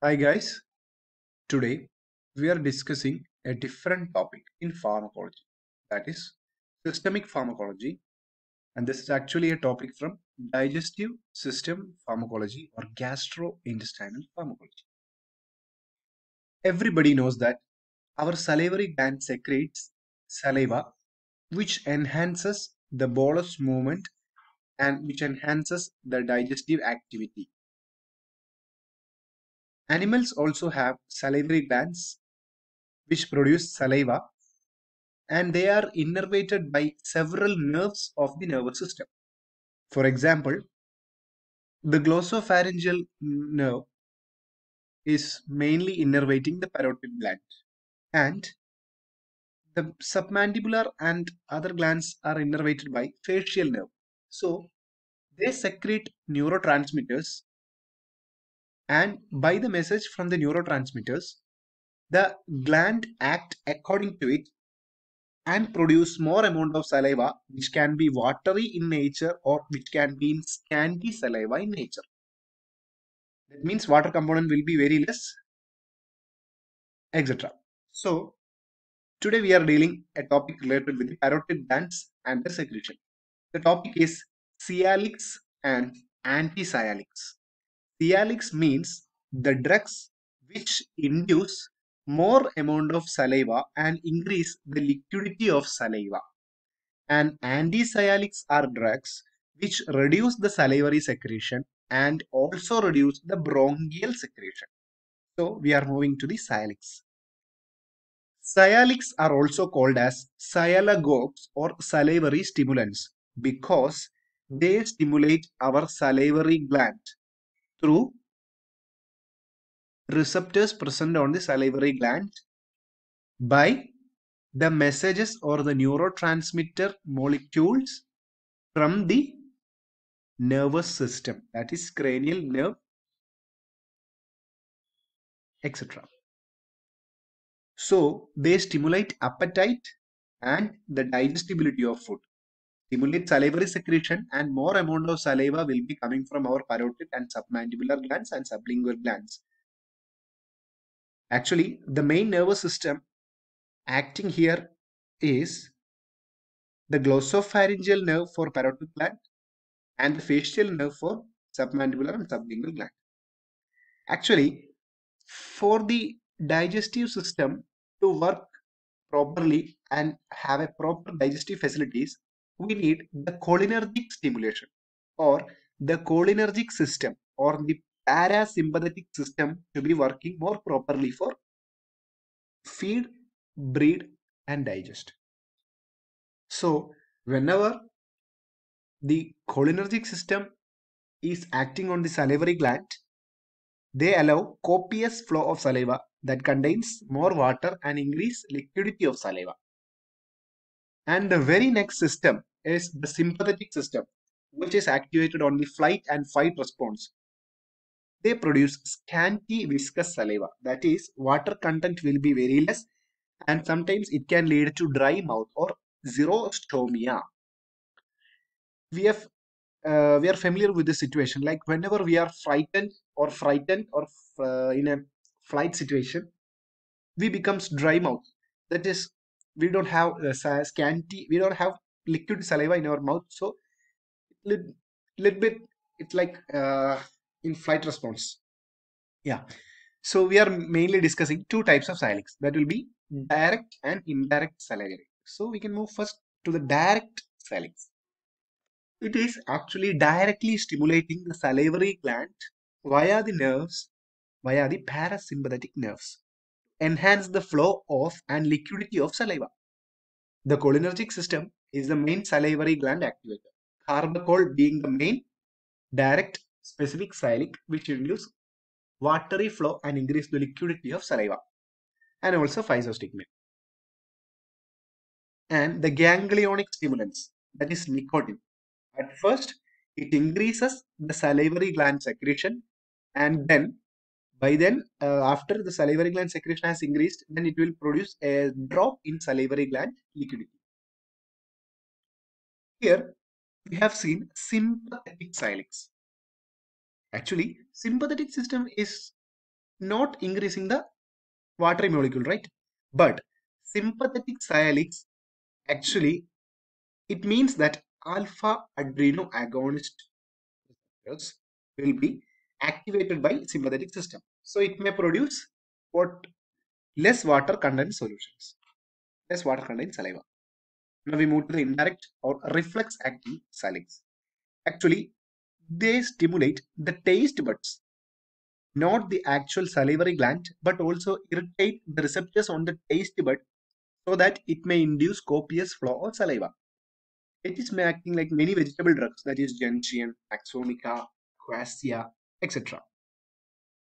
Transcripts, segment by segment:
Hi guys, today we are discussing a different topic in pharmacology, that is systemic pharmacology, and this is actually a topic from digestive system pharmacology or gastrointestinal pharmacology. Everybody knows that our salivary gland secretes saliva which enhances the bolus movement and which enhances the digestive activity. Animals also have salivary glands which produce saliva and they are innervated by several nerves of the nervous system. For example, the glossopharyngeal nerve is mainly innervating the parotid gland, and the submandibular and other glands are innervated by facial nerve. So, they secrete neurotransmitters, and by the message from the neurotransmitters, the gland act according to it and produce more amount of saliva which can be watery in nature or which can be in scanty saliva in nature. That means water component will be very less, etc. So today we are dealing a topic related with the parotid glands and their secretion. The topic is sialics and antisialics. Sialics means the drugs which induce more amount of saliva and increase the liquidity of saliva. And antisialics are drugs which reduce the salivary secretion and also reduce the bronchial secretion. So we are moving to the sialics. Sialics are also called as sialagogues or salivary stimulants because they stimulate our salivary gland through receptors present on the salivary gland by the messages or the neurotransmitter molecules from the nervous system, that is cranial nerve, etc. So they stimulate appetite and the digestibility of food, stimulate salivary secretion, and more amount of saliva will be coming from our parotid and submandibular glands and sublingual glands. Actually, the main nervous system acting here is the glossopharyngeal nerve for parotid gland and the facial nerve for submandibular and sublingual gland. Actually, for the digestive system to work properly and have a proper digestive facilities, we need the cholinergic stimulation or the cholinergic system or the parasympathetic system to be working more properly for feed, breed, and digest. So, whenever the cholinergic system is acting on the salivary gland, they allow copious flow of saliva that contains more water and increase liquidity of saliva. And the very next system is the sympathetic system, which is activated on the flight and fight response. They produce scanty viscous saliva, that is, water content will be very less, and sometimes it can lead to dry mouth or xerostomia. We are familiar with this situation. Like whenever we are frightened or in a flight situation, we becomes dry mouth. That is, we don't have we don't have liquid saliva in our mouth. So little bit, it's like in flight response. Yeah. So we are mainly discussing two types of sialics. That will be direct and indirect salivary. So we can move first to the direct sialics. It is actually directly stimulating the salivary gland via the nerves, via the parasympathetic nerves, enhance the flow of and liquidity of saliva. The cholinergic system is the main salivary gland activator, carbachol being the main direct specific sialic which induce watery flow and increase the liquidity of saliva, and also physostigmine. And the ganglionic stimulants, that is nicotine. At first, it increases the salivary gland secretion, and then after the salivary gland secretion has increased, then it will produce a drop in salivary gland liquidity. Here we have seen sympathetic sialics. Actually, sympathetic system is not increasing the watery molecule, right? But sympathetic sialics actually it means that alpha adreno agonist receptors will be activated by sympathetic system. So it may produce what less water content solutions, less water content saliva. Now we move to the indirect or reflex acting sialics. Actually, they stimulate the taste buds, not the actual salivary gland, but also irritate the receptors on the taste bud so that it may induce copious flow of saliva. It is acting like many vegetable drugs, that is gentian, axonica, quassia, etc.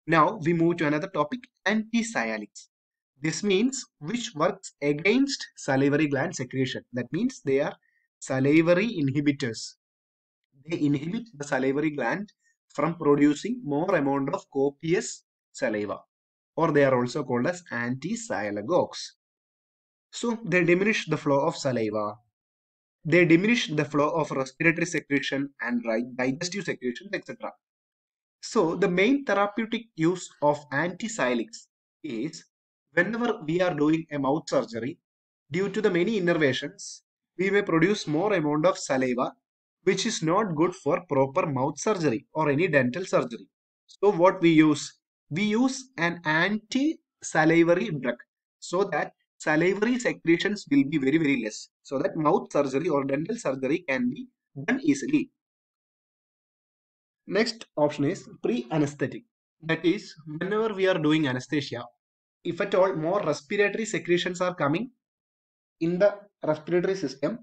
Now we move to another topic, antisialics. This means which works against salivary gland secretion. That means they are salivary inhibitors. They inhibit the salivary gland from producing more amount of copious saliva, or they are also called as antisialagogues. So they diminish the flow of saliva. They diminish the flow of respiratory secretion and digestive secretion, etc. So the main therapeutic use of antisialics is whenever we are doing a mouth surgery, due to the many innervations, we may produce more amount of saliva, which is not good for proper mouth surgery or any dental surgery. So what we use? We use an anti-salivary drug so that salivary secretions will be very, very less, so that mouth surgery or dental surgery can be done easily. Next option is pre-anesthetic. That is, whenever we are doing anesthesia, if at all more respiratory secretions are coming in the respiratory system,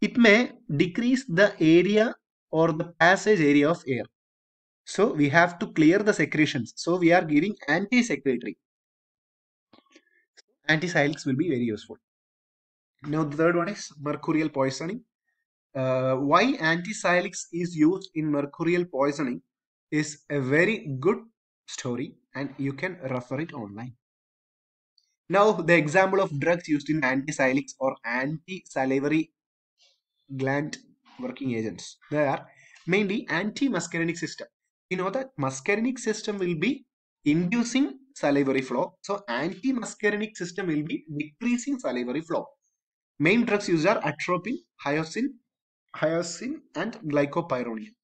it may decrease the area or the passage area of air. So we have to clear the secretions. So we are giving anti-secretory. Antisialics will be very useful. Now the third one is mercurial poisoning. Why antisialics is used in mercurial poisoning is a very good story and you can refer it online. Now the example of drugs used in antisialics or anti-salivary gland working agents. They are mainly anti-muscarinic system. You know that muscarinic system will be inducing salivary flow. So anti-muscarinic system will be decreasing salivary flow. Main drugs used are atropine, hyoscine and glycopyrronium.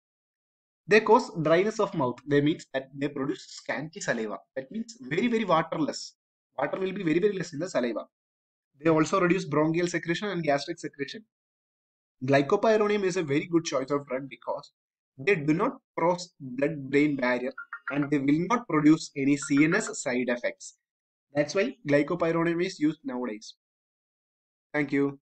They cause dryness of mouth. They means that they produce scanty saliva. That means very, very waterless. Water will be very, very less in the saliva. They also reduce bronchial secretion and gastric secretion. Glycopyrronium is a very good choice of drug because they do not cross blood-brain barrier and they will not produce any CNS side effects. That's why glycopyrronium is used nowadays. Thank you.